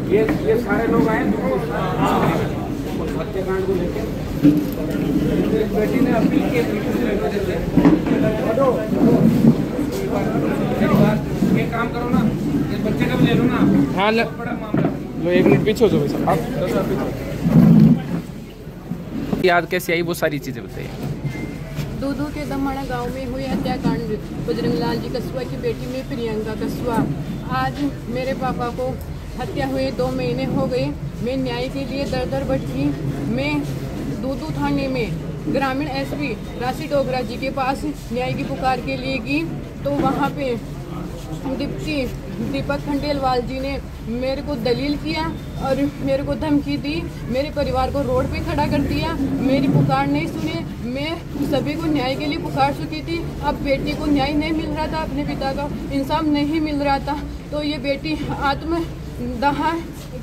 ये सारे लोग आए हत्याकांड को लेकर। बेटी ने अपील की एक काम करो ना, इस बच्चे का भी ले लो ना। हाँ बड़ा मामला लो, 1 मिनट पीछे हो जाओ भाई साहब। याद कैसे आई वो सारी चीजें बताइए। दूधू के दमड़ा गांव में हुई हत्याकांड बजरंगलाल जी कस्बा की बेटी में प्रियंका कस्बा। आज मेरे पापा को हत्या हुए 2 महीने हो गए। मैं न्याय के लिए दर भटकी। मैं दूधू थाने में ग्रामीण एसपी राशि डोगरा जी के पास न्याय की पुकार के लिए गई, तो वहाँ पे दीपक खंडेलवाल जी ने मेरे को दलील किया और मेरे को धमकी दी। मेरे परिवार को रोड पे खड़ा कर दिया। मेरी पुकार नहीं सुने। मैं सभी को न्याय के लिए पुकार चुकी थी। अब बेटी को न्याय नहीं मिल रहा था, अपने पिता का इंसाफ नहीं मिल रहा था, तो ये बेटी आत्मदाह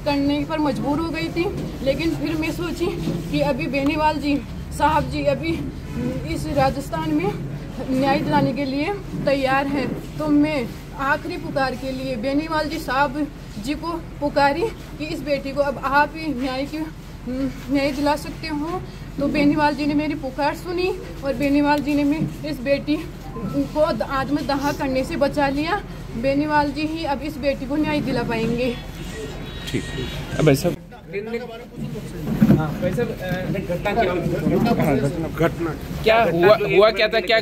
करने पर मजबूर हो गई थी। लेकिन फिर मैं सोची कि अभी बेनीवाल जी साहब जी अभी इस राजस्थान में न्याय दिलाने के लिए तैयार है, तो मैं आखिरी पुकार के लिए बेनीवाल जी साहब जी को पुकारी कि इस बेटी को अब आप ही न्याय दिला सकते हो। तो बेनीवाल जी ने मेरी पुकार सुनी और बेनीवाल जी ने इस बेटी को आत्मदाह करने से बचा लिया। बेनीवाल जी ही अब इस बेटी को न्याय दिला पाएंगे। ठीक है। अब ऐसा घटना क्या हुआ क्या था? क्या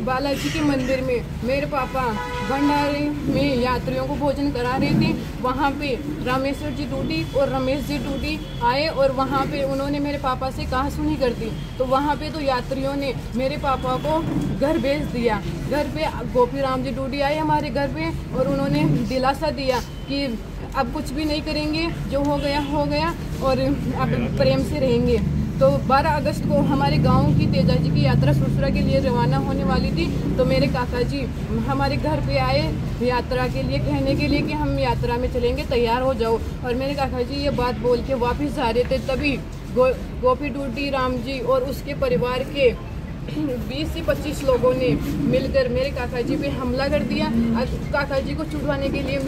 बालाजी के मंदिर में मेरे पापा भंडारे में यात्रियों को भोजन करा रहे थे। वहाँ पे रामेश्वर जी डूडी और रमेश जी डूडी आए और वहाँ पे उन्होंने मेरे पापा से कहा सुनी कर दी। तो वहाँ पे तो यात्रियों ने मेरे पापा को घर भेज दिया। घर पे गोपी राम जी डूडी आए हमारे घर पे और उन्होंने दिलासा दिया कि अब कुछ भी नहीं करेंगे, जो हो गया और अब प्रेम से रहेंगे। तो 12 अगस्त को हमारे गांव की तेजा जी की यात्रा सुरसुरा के लिए रवाना होने वाली थी, तो मेरे काका जी हमारे घर पे आए यात्रा के लिए, कहने के लिए कि हम यात्रा में चलेंगे, तैयार हो जाओ। और मेरे काका जी ये बात बोल के वापस जा रहे थे, तभी गोपी डूडी राम जी और उसके परिवार के 20 से 25 लोगों ने मिलकर मेरे काका जी पे हमला कर दिया। काका जी को छुड़वाने के लिए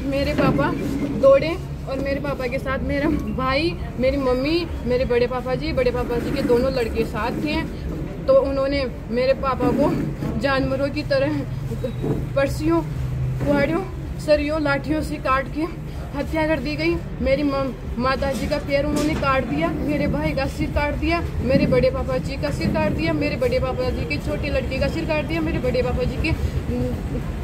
मेरे पापा दौड़े और मेरे पापा के साथ मेरा भाई, मेरी मम्मी, मेरे बड़े पापा जी के दोनों लड़के साथ थे। तो उन्होंने मेरे पापा को जानवरों की तरह पर्सियों, कुहाड़ियों, सरियों, लाठियों से काट के हत्या कर दी गई। मेरी माता जी का पैर उन्होंने काट दिया, मेरे भाई का सिर काट दिया, मेरे बड़े पापा जी का सिर काट दिया, मेरे बड़े पापा जी के छोटे लड़के का सिर काट दिया, मेरे बड़े पापा जी के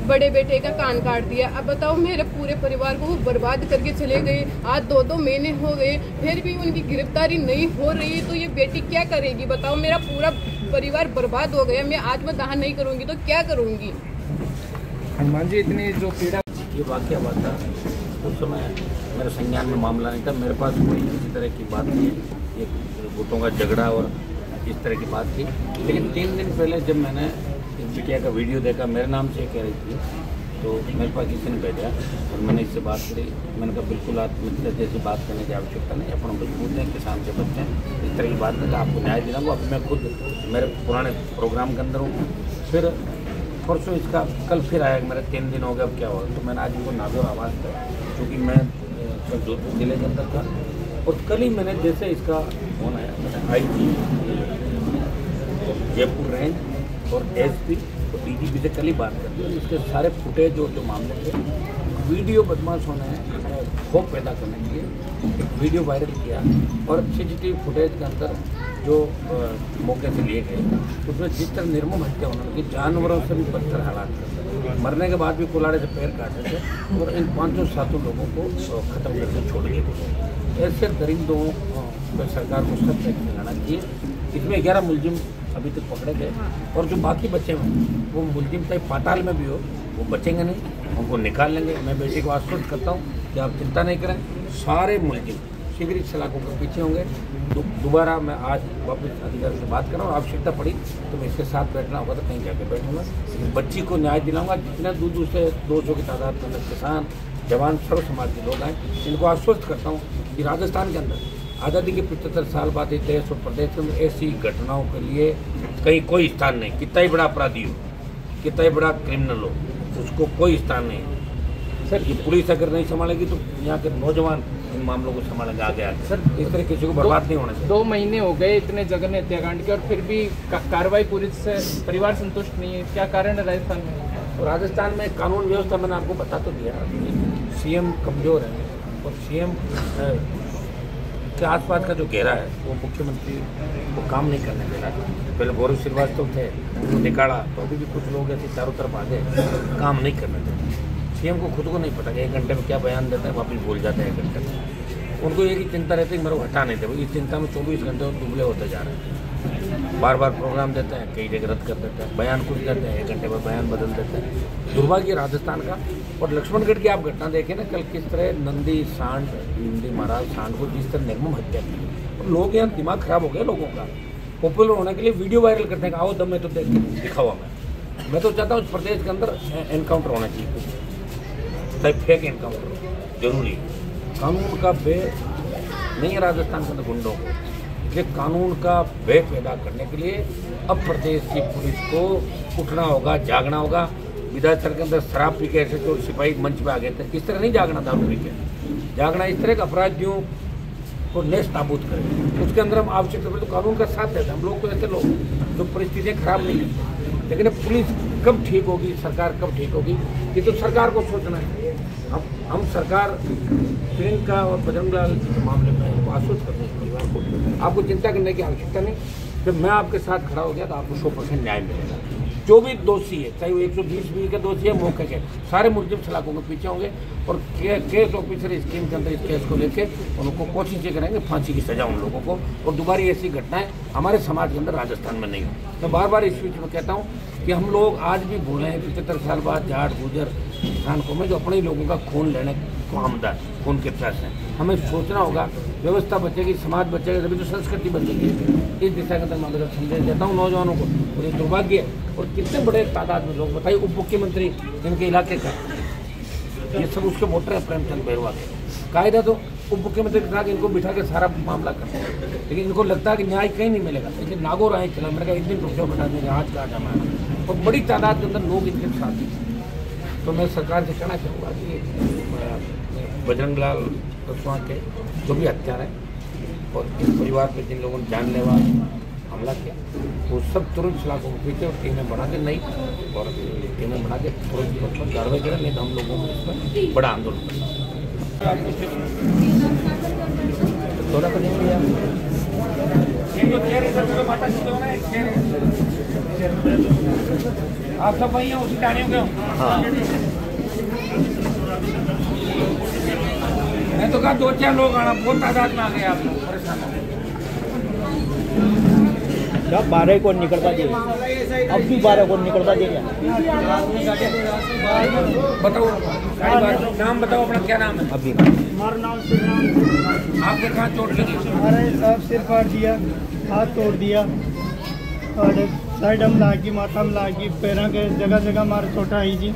बड़े बेटे का कान काट दिया। अब बताओ, मेरे पूरे परिवार को वो बर्बाद करके चले गए। आज 2-2 महीने हो गए, फिर भी उनकी गिरफ्तारी नहीं हो रही, तो ये बेटी क्या करेगी? बताओ, मेरा पूरा परिवार बर्बाद हो गया। मैं आत्मदाह नहीं करूँगी तो क्या करूँगी? हनुमान जी, इतनी जो पीड़ा, ये वाकया हुआ था उस समय मेरे संज्ञान में मामला नहीं था। मेरे पास कोई इसी तरह की बात नहीं है, एक गुटों का झगड़ा और इस तरह की बात थी। लेकिन 3 दिन पहले जब मैंने इस बिटिया का वीडियो देखा, मेरे नाम से कह रही थी, तो मेरे पास किसी ने भेजा और मैंने इससे बात करी। मैंने कहा बिल्कुल आत्महत्या जैसी बात करने की आवश्यकता नहीं, अपन मजबूत हैं, किसान से बच्चे हैं, इस तरह की बात नहीं। आपको न्याय दिलाऊंगा। अब मैं खुद मेरे पुराने प्रोग्राम के अंदर हूँ। फिर परसों इसका कल फिर आया, मेरा 3 दिन हो गया, अब क्या होगा। तो मैंने आज इनको नाज़ुर आवाज़ किया, क्योंकि मैं कल जोधपुर जिले के अंदर था और कल ही मैंने जैसे इसका फोन आया, मैंने IG जयपुर रेंज और SP और DGP से कल ही बात कर दी। इसके सारे फुटेज और जो मामले थे, वीडियो बदमाशों ने खौफ पैदा करने के लिए एक वीडियो वायरल किया और CCTV फुटेज के अंदर जो मौके से लिए गए, उसमें जिस तरह निर्मम हत्या उन्होंने की, जानवरों से भी बदतर हालात करते, मरने के बाद भी कुल्हाड़े से पैर काटे थे और इन 500-700 लोगों को ख़त्म करके छोड़ दिए थे। ऐसे दरिंदों पर सरकार को सख्त एक्शन लेना चाहिए। इसमें 11 मुलजिम अभी तक पकड़े गए और जो बाकी बचे हैं वो मुलजिम चाहे पाताल में भी हो, वो बचेंगे नहीं, उनको निकाल लेंगे। मैं बेटी को आश्वस्त करता हूँ कि आप चिंता नहीं करें, सारे मुलजिम शीघ्र सलाखों के पीछे होंगे। दोबारा मैं आज वापस अधिकारी से बात कर रहा हूँ, आवश्यकता पड़ी तो मैं इसके साथ बैठना होगा तो कहीं जाके बैठूंगा। बच्ची को न्याय दिलाऊंगा। जितने दूर दूर से 200 की तादाद के अंदर किसान, जवान, सर्व समाज के लोग आए, इनको आश्वस्त करता हूँ कि राजस्थान के अंदर आज़ादी के 75 साल बाद इस देश और प्रदेश में ऐसी घटनाओं के लिए कहीं कोई स्थान नहीं। कितना ही बड़ा अपराधी हो, कितना ही बड़ा क्रिमिनल हो, उसको कोई स्थान नहीं। सर ये पुलिस अगर नहीं संभालेगी तो यहाँ के नौजवान इन मामलों को संभालेंगे आगे आगे। सर इस तरह किसी को बर्बाद नहीं होना चाहिए। 2 महीने हो गए इतने जघन्य हत्याकांड के और फिर भी कार्रवाई पूरी से परिवार संतुष्ट नहीं है, क्या कारण है राजस्थान में? तो राजस्थान में कानून व्यवस्था मैंने आपको बता तो दिया, सीएम कमजोर है और सीएम के आसपास का जो घेरा है वो मुख्यमंत्री को काम नहीं करने दे रहा। पहले गौरव श्रीवास्तव थे, उनको निकाला तो अभी भी कुछ लोग ऐसे चारों तरफ आ गए, काम नहीं करने देते। सीएम को खुद को नहीं पता कि 1 घंटे में क्या बयान देता है, वापिस भूल जाते हैं 1 घंटे में। उनको एक ही चिंता रहती है कि मेरे को हटा नहीं दे। इस चिंता में 24 घंटे और दुबले होते जा रहे हैं। बार बार प्रोग्राम देते हैं, कई जगह रद्द कर देते हैं, बयान कुछ देते हैं, 1 घंटे में बयान बदल देते हैं। दुर्भाग्य राजस्थान का। और लक्ष्मणगढ़ की आप घटना देखें ना, कल किस तरह नंदी सांड, नंदी महाराज सांड को जिस तरह निर्मम हत्या की। और लोग यहाँ दिमाग खराब हो गया लोगों का। पॉपुलर होने के लिए वीडियो वायरल करते हैं, आओ दम में तो देख दिखावा मैं तो चाहता हूँ इस प्रदेश के अंदर एनकाउंटर होना चाहिए, चाहे फेक एनकाउंटर जरूरी। कानून का भय नहीं है राजस्थान के अंदर गुंडों को, ये कानून का भय पैदा करने के लिए अब प्रदेश की पुलिस को उठना होगा, जागना होगा। विधानसभा के अंदर शराब पी के ऐसे जो सिपाही मंच पे आ गए थे, इस तरह नहीं जागना दारू पी के, जागना इस तरह के अपराधियों को नेस्त नाबूद करें। उसके अंदर हम आवश्यकता पड़े तो कानून का साथ देते हैं। हम लोग तो ऐसे लोग जो परिस्थितियाँ खराब नहीं करते, लेकिन पुलिस कब ठीक होगी, सरकार कब ठीक होगी, ये तो सरकार को सोचना है। हम सरकार प्रियंका और बजरंगलाल के मामले में आश्वस्त करते हैं परिवार को, आपको चिंता करने की आवश्यकता नहीं। जब मैं आपके साथ खड़ा हो गया तो आपको 100% न्याय मिलेगा। जो भी दोषी है, चाहे वो 120 के दोषी है, मौके के सारे मुलजिम सलाखों के पीछे होंगे और केस ऑफिसर स्कीम के अंदर इस केस को लेके उनको कोशिश ये करेंगे फांसी की सजा उन लोगों को, और दोबारा ऐसी घटनाएं हमारे समाज के अंदर राजस्थान में नहीं हो। मैं बार बार इस बीच में कहता हूँ कि हम लोग आज भी भूले हैं 75 साल बाद जाट गुजर किसान को में जो अपने लोगों का खून लेने को आमदार खून के प्यास हैं। हमें सोचना होगा, व्यवस्था बचेगी, समाज बचेगा, तभी तो संस्कृति बचेगी। इस दिशा के अंदर मैं अगर संदेश देता हूँ नौजवानों को। और ये दुर्भाग्य है, और कितने बड़े तादाद में लोग बताइए, उप मुख्यमंत्री इनके इलाके का, ये सब उसके वोटर हैं प्रेमचंद बैरवा के। कायदा तो उप मुख्यमंत्री के साथ इनको बिठा के सारा मामला करते हैं, लेकिन इनको लगता है कि न्याय कहीं नहीं मिलेगा। लेकिन नागौर आए चला, मैंने कहा एक दिन रुपये बता देंगे, आज का जमा है, और बड़ी तादाद के अंदर लोग इनके साथ हैं। तो मैं सरकार से कहना चाहूँगा कि बजरंगलाल रसवा के जो भी हत्यारे हैं और इस परिवार पर जिन लोगों ने जानलेवा हमला किया, वो सब तुरंत सलाखों को पीछे और टीमें बना के नहीं, और टीमें बना के तुरंत कार्रवाई करें, नहीं तो हम लोगों को इसमें बड़ा आंदोलन करना। थोड़ा कर आप सब वही हैं, उसी टाणियों के हो? हाँ। मैं तो कहा 2-4 लोग आना, बहुत तादाद में आ गए आप लोग, परेशान हो गए। जब 12 को निकलवा दिए, अब भी 12 को निकलवा देंगे। बताओ नाम बताओ अपना, क्या नाम है? अभी हमारा नाम शिवराम। आपके कहाँ चोट लगी? हमारे साहब सिर फाड़ दिया, हाथ तोड़ दिया, और साइड हम लागी, माथा में लागी, पैरों के जगह जगह मार छोटा ही जी।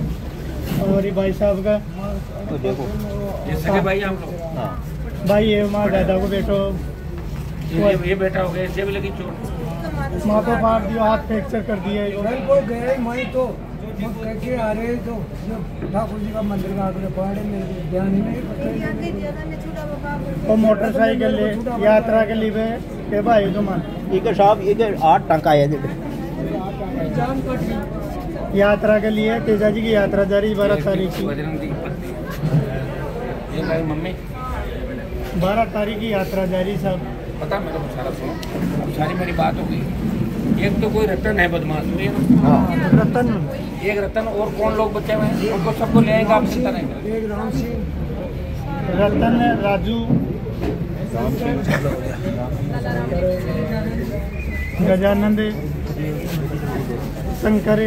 और ये भाई साहब का देखो, ये सगे भाई हम लोग? हाँ भाई ये हमारे दादा को बेटो, ये बेटा हो गया, इससे भी लगी चोट? माथा फाड़ दिया, हाथ फ्रैक्चर कर दिया। को गए मैं तो करके आ रहे तो ठाकुर जी का मंदिर का आगे पहाड़े में ध्यान ही नहीं पता। और मोटरसाइकिल ले यात्रा के लिए के भाई तो मान एक साहब एक 8 टंका है। यात्रा के लिए तेजा जी की यात्रा जारी 12 तारीख की। बजरंग जी की पत्नी, ये भाई मम्मी, 12 तारीख की यात्रा जारी साहब। पता मेरे को सारा सुनो, अब सारी मेरी बात हो गई। एक तो कोई रतन है बदमाश, रतन, एक रतन, और कौन लोग बचे हुए हैं उनको सबको ले आएगा आप चिंता नहीं करें। एक राम सिंह, रतन, राजू, गजानंद, शंकर।